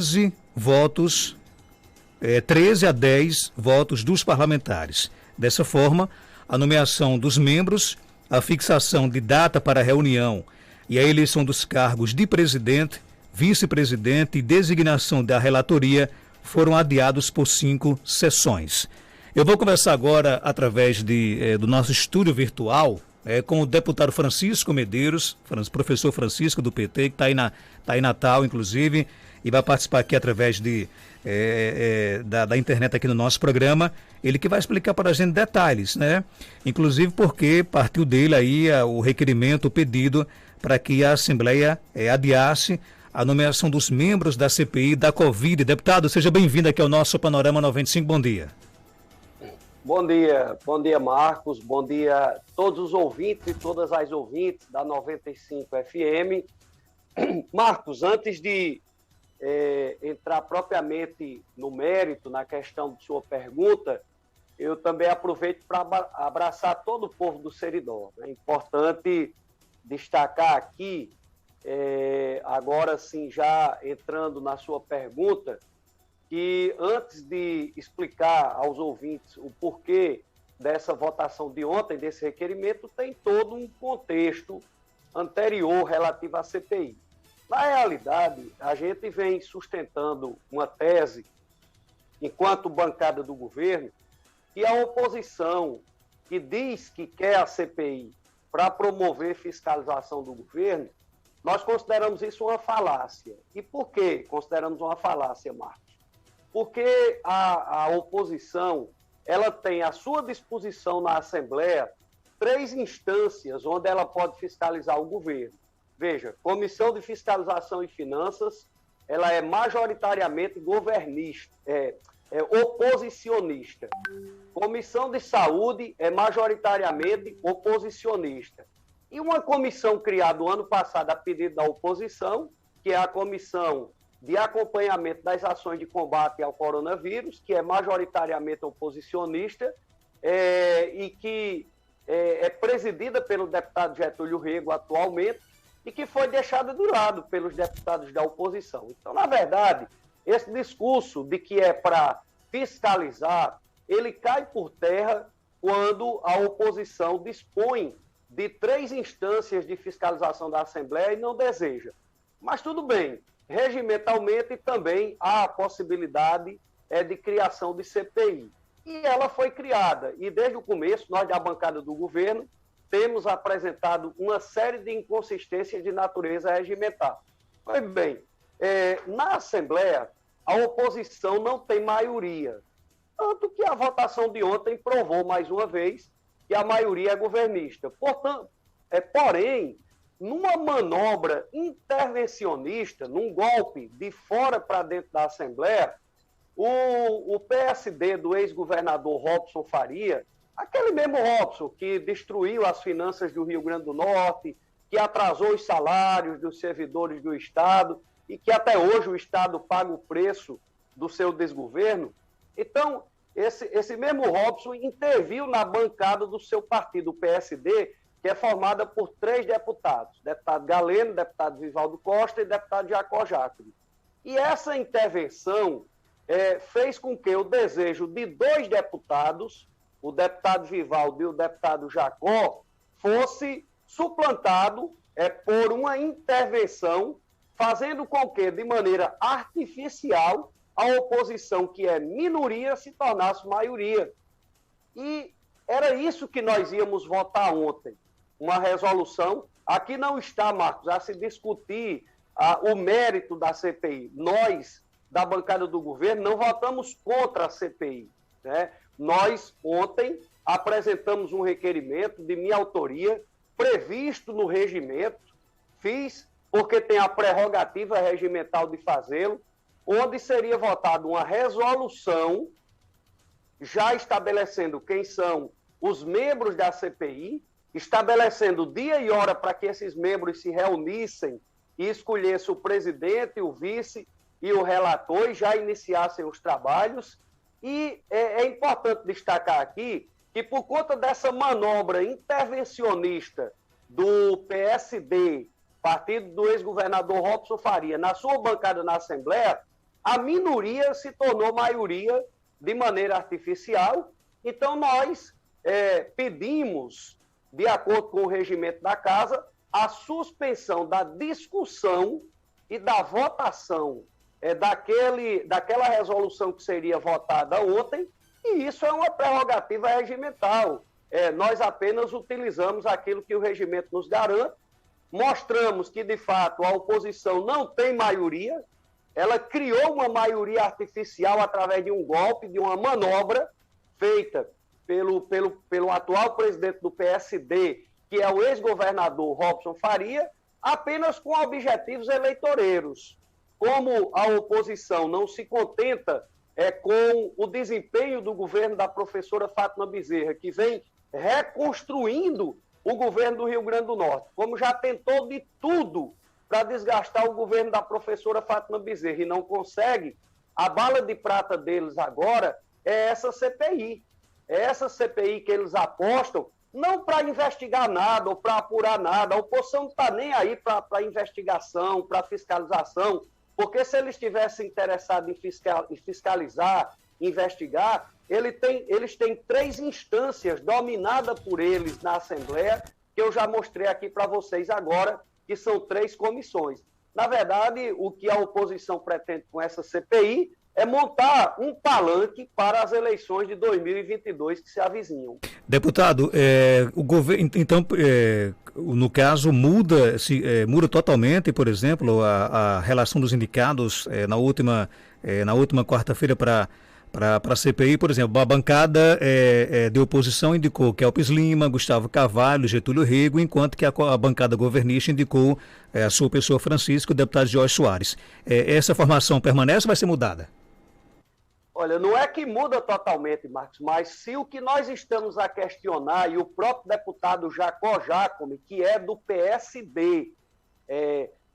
13 votos, 13 a 10 votos dos parlamentares. Dessa forma, a nomeação dos membros, a fixação de data para a reunião e a eleição dos cargos de presidente, vice-presidente e designação da relatoria foram adiados por 5 sessões. Eu vou conversar agora, através do nosso estúdio virtual, com o deputado Francisco Medeiros, professor Francisco do PT, que está aí em Natal, inclusive, e vai participar aqui através da internet aqui no nosso programa. Ele que vai explicar para a gente detalhes, né? Inclusive porque partiu dele aí o requerimento, o pedido para que a Assembleia adiasse a nomeação dos membros da CPI da Covid. Deputado, seja bem-vindo aqui ao nosso Panorama 95. Bom dia. Bom dia Marcos, bom dia a todos os ouvintes e todas as ouvintes da 95 FM. Marcos, antes de entrar propriamente no mérito, na questão de sua pergunta, eu também aproveito para abraçar todo o povo do Seridó. É importante destacar aqui, agora sim, já entrando na sua pergunta, que antes de explicar aos ouvintes o porquê dessa votação de ontem, desse requerimento, tem todo um contexto anterior relativo à CPI. Na realidade, a gente vem sustentando uma tese, enquanto bancada do governo, que a oposição que diz que quer a CPI para promover fiscalização do governo, nós consideramos isso uma falácia. E por que consideramos uma falácia, Marcos? Porque a oposição, ela tem à sua disposição na Assembleia 3 instâncias onde ela pode fiscalizar o governo. Veja, Comissão de Fiscalização e Finanças, ela é majoritariamente governista, oposicionista. Comissão de Saúde é majoritariamente oposicionista. E uma comissão criada no ano passado a pedido da oposição, que é a Comissão de Acompanhamento das Ações de Combate ao Coronavírus, que é majoritariamente oposicionista, e que é presidida pelo deputado Getúlio Rego atualmente, e que foi deixada de lado pelos deputados da oposição. Então, na verdade, esse discurso de que é para fiscalizar, ele cai por terra quando a oposição dispõe de 3 instâncias de fiscalização da Assembleia e não deseja. Mas tudo bem, regimentalmente também há a possibilidade de criação de CPI. E ela foi criada, e desde o começo, nós da bancada do governo, temos apresentado uma série de inconsistências de natureza regimentar. Pois bem, na Assembleia, a oposição não tem maioria. Tanto que a votação de ontem provou, mais uma vez, que a maioria é governista. Portanto, porém, numa manobra intervencionista, num golpe de fora para dentro da Assembleia, o PSD do ex-governador Robson Faria, aquele mesmo Robson que destruiu as finanças do Rio Grande do Norte, que atrasou os salários dos servidores do Estado e que até hoje o Estado paga o preço do seu desgoverno. Então, esse mesmo Robson interviu na bancada do seu partido, o PSD, que é formada por 3 deputados, deputado Galeno, deputado Vivaldo Costa e deputado Jacó Jacome. E essa intervenção fez com que o desejo de 2 deputados, o deputado Vivaldo e o deputado Jacó, fosse suplantado por uma intervenção, fazendo com que, de maneira artificial, a oposição, que é minoria, se tornasse maioria. E era isso que nós íamos votar ontem, uma resolução. Aqui não está, Marcos, a se discutir o mérito da CPI. Nós, da bancada do governo, não votamos contra a CPI, né? Nós, ontem, apresentamos um requerimento de minha autoria, previsto no regimento, fiz porque tem a prerrogativa regimental de fazê-lo, onde seria votada uma resolução já estabelecendo quem são os membros da CPI, estabelecendo dia e hora para que esses membros se reunissem e escolhessem o presidente, o vice e o relator e já iniciassem os trabalhos. E é importante destacar aqui que, por conta dessa manobra intervencionista do PSD, partido do ex-governador Robson Faria, na sua bancada na Assembleia, a minoria se tornou maioria de maneira artificial. Então, nós pedimos, de acordo com o regimento da Casa, a suspensão da discussão e da votação daquela resolução que seria votada ontem, e isso é uma prerrogativa regimental. Nós apenas utilizamos aquilo que o regimento nos garante, mostramos que, de fato, a oposição não tem maioria, ela criou uma maioria artificial através de um golpe, de uma manobra feita pelo atual presidente do PSD, que é o ex-governador Robson Faria, apenas com objetivos eleitoreiros. Como a oposição não se contenta com o desempenho do governo da professora Fátima Bezerra, que vem reconstruindo o governo do Rio Grande do Norte, como já tentou de tudo para desgastar o governo da professora Fátima Bezerra e não consegue, a bala de prata deles agora é essa CPI. É essa CPI que eles apostam, não para investigar nada ou para apurar nada. A oposição não está nem aí para investigação, para fiscalização, porque se eles estivessem interessados em fiscalizar, investigar, eles têm 3 instâncias dominadas por eles na Assembleia, que eu já mostrei aqui para vocês agora, que são 3 comissões. Na verdade, o que a oposição pretende com essa CPI é montar um palanque para as eleições de 2022 que se avizinham. Deputado, o governo, então, no caso, muda totalmente, por exemplo, a relação dos indicados na última quarta-feira para a CPI, por exemplo, a bancada de oposição indicou Kelps Lima, Gustavo Carvalho, Getúlio Rego, enquanto que a bancada governista indicou a sua pessoa Francisco, o deputado Jorge Soares. Essa formação permanece ou vai ser mudada? Olha, não é que muda totalmente, Marcos, mas se o que nós estamos a questionar, e o próprio deputado Jacó Jacome, que é do PSD,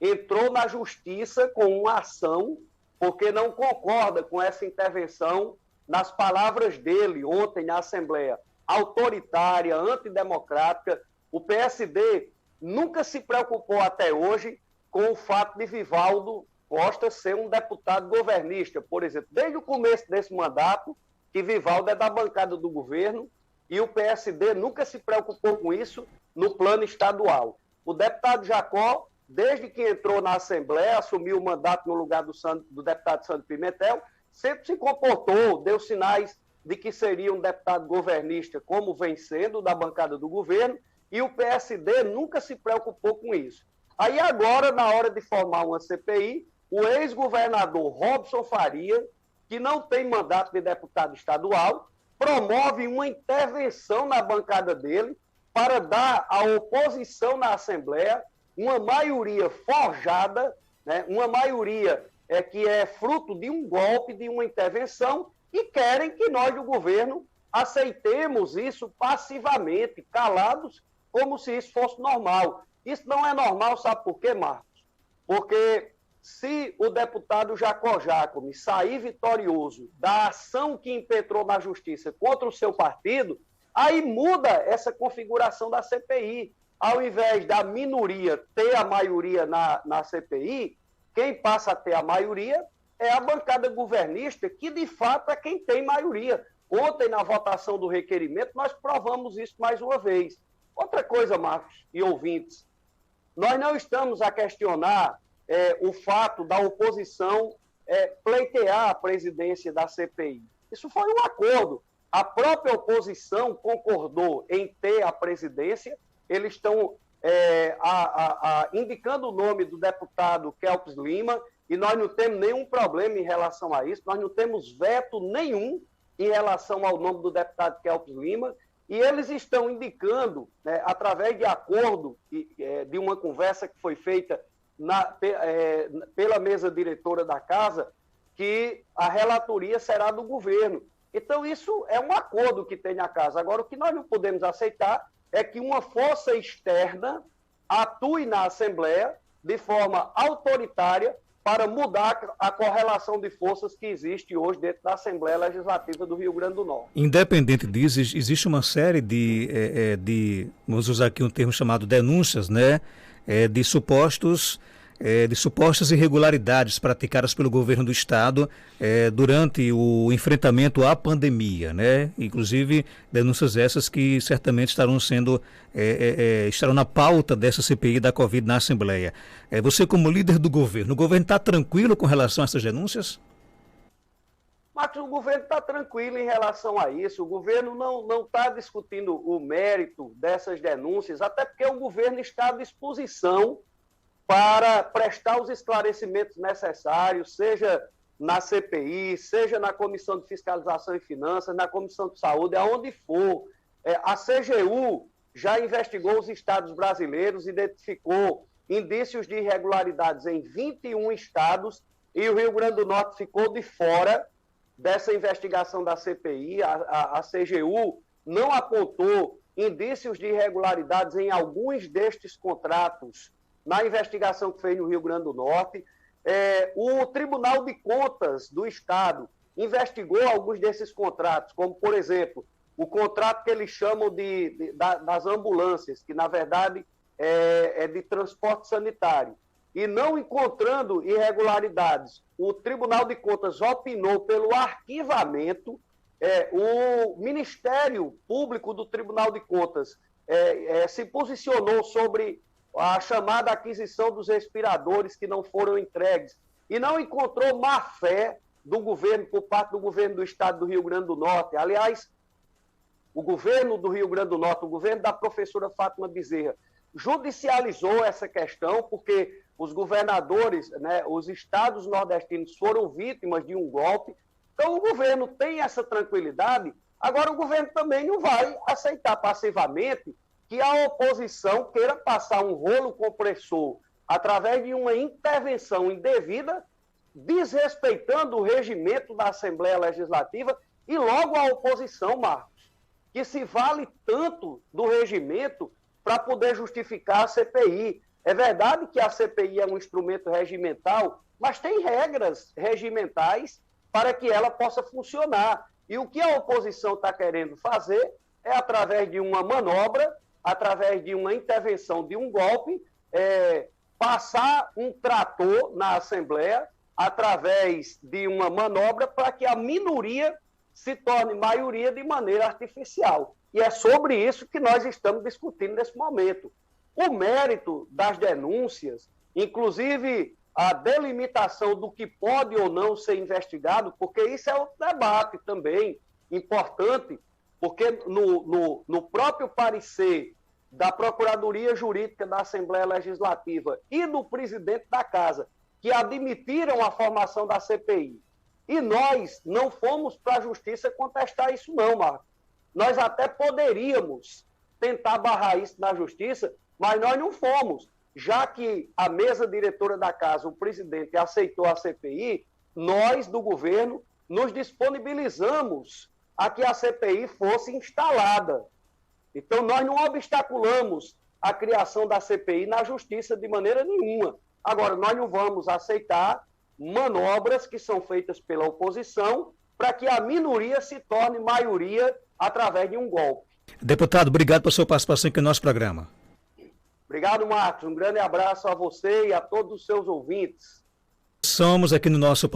entrou na justiça com uma ação porque não concorda com essa intervenção, nas palavras dele ontem na Assembleia, autoritária, antidemocrática. O PSD nunca se preocupou até hoje com o fato de Vivaldo Costa ser um deputado governista. Por exemplo, desde o começo desse mandato, que Vivaldo é da bancada do governo, e o PSD nunca se preocupou com isso no plano estadual. O deputado Jacó, desde que entrou na Assembleia, assumiu o mandato no lugar do deputado Sandro Pimentel, sempre se comportou, deu sinais de que seria um deputado governista, como vem sendo, da bancada do governo, e o PSD nunca se preocupou com isso. Aí agora, na hora de formar uma CPI, o ex-governador Robson Faria, que não tem mandato de deputado estadual, promove uma intervenção na bancada dele para dar à oposição na Assembleia uma maioria forjada, né, uma maioria que é fruto de um golpe, de uma intervenção, e querem que nós do governo aceitemos isso passivamente, calados, como se isso fosse normal. Isso não é normal, sabe por quê, Marcos? Porque se o deputado Jacó Jacome sair vitorioso da ação que impetrou na justiça contra o seu partido, aí muda essa configuração da CPI. Ao invés da minoria ter a maioria na CPI, quem passa a ter a maioria é a bancada governista, que de fato é quem tem maioria. Ontem, na votação do requerimento, nós provamos isso mais uma vez. Outra coisa, Marcos e ouvintes, nós não estamos a questionar o fato da oposição pleitear a presidência da CPI. Isso foi um acordo. A própria oposição concordou em ter a presidência. Eles estão indicando o nome do deputado Kelps Lima, e nós não temos nenhum problema em relação a isso, nós não temos veto nenhum em relação ao nome do deputado Kelps Lima, e eles estão indicando, né, através de acordo, de uma conversa que foi feita pela mesa diretora da Casa, que a relatoria será do governo. Então, isso é um acordo que tem na Casa. Agora, o que nós não podemos aceitar é que uma força externa atue na Assembleia de forma autoritária para mudar a correlação de forças que existe hoje dentro da Assembleia Legislativa do Rio Grande do Norte. Independente disso, existe uma série de vamos usar aqui um termo chamado denúncias, né, de supostos de supostas irregularidades praticadas pelo governo do estado durante o enfrentamento à pandemia, né? Inclusive denúncias essas que certamente estarão na pauta dessa CPI da Covid na Assembleia. Você como líder do governo, o governo está tranquilo com relação a essas denúncias? Marcos, o governo está tranquilo em relação a isso. O governo não está discutindo o mérito dessas denúncias, até porque o governo está à disposição para prestar os esclarecimentos necessários, seja na CPI, seja na Comissão de Fiscalização e Finanças, na Comissão de Saúde, aonde for. A CGU já investigou os estados brasileiros, identificou indícios de irregularidades em 21 estados e o Rio Grande do Norte ficou de fora dessa investigação da CPI. A CGU não apontou indícios de irregularidades em alguns destes contratos na investigação que fez no Rio Grande do Norte. O Tribunal de Contas do Estado investigou alguns desses contratos, como, por exemplo, o contrato que eles chamam das ambulâncias, que, na verdade, é de transporte sanitário. E não encontrando irregularidades, o Tribunal de Contas opinou pelo arquivamento. O Ministério Público do Tribunal de Contas se posicionou sobre a chamada aquisição dos respiradores que não foram entregues e não encontrou má-fé do governo, por parte do governo do estado do Rio Grande do Norte. Aliás, o governo do Rio Grande do Norte, o governo da professora Fátima Bezerra, judicializou essa questão porque os governadores, né, os estados nordestinos foram vítimas de um golpe. Então o governo tem essa tranquilidade. Agora o governo também não vai aceitar passivamente que a oposição queira passar um rolo compressor através de uma intervenção indevida, desrespeitando o regimento da Assembleia Legislativa, e logo a oposição, Marcos, que se vale tanto do regimento para poder justificar a CPI. É verdade que a CPI é um instrumento regimental, mas tem regras regimentais para que ela possa funcionar. E o que a oposição está querendo fazer é, através de uma manobra, através de uma intervenção, de um golpe, passar um trator na Assembleia, através de uma manobra, para que a minoria se torne maioria de maneira artificial. E é sobre isso que nós estamos discutindo nesse momento. O mérito das denúncias, inclusive a delimitação do que pode ou não ser investigado, porque isso é outro debate também importante, porque no próprio parecer da Procuradoria Jurídica da Assembleia Legislativa e do presidente da Casa, que admitiram a formação da CPI, e nós não fomos para a Justiça contestar isso não, Marcos. Nós até poderíamos tentar barrar isso na Justiça, mas nós não fomos. Já que a mesa diretora da Casa, o presidente, aceitou a CPI, nós, do governo, nos disponibilizamos a que a CPI fosse instalada. Então, nós não obstaculamos a criação da CPI na Justiça de maneira nenhuma. Agora, nós não vamos aceitar manobras que são feitas pela oposição para que a minoria se torne maioria através de um golpe. Deputado, obrigado pela sua participação aqui no nosso programa. Obrigado, Marcos. Um grande abraço a você e a todos os seus ouvintes. Somos aqui no nosso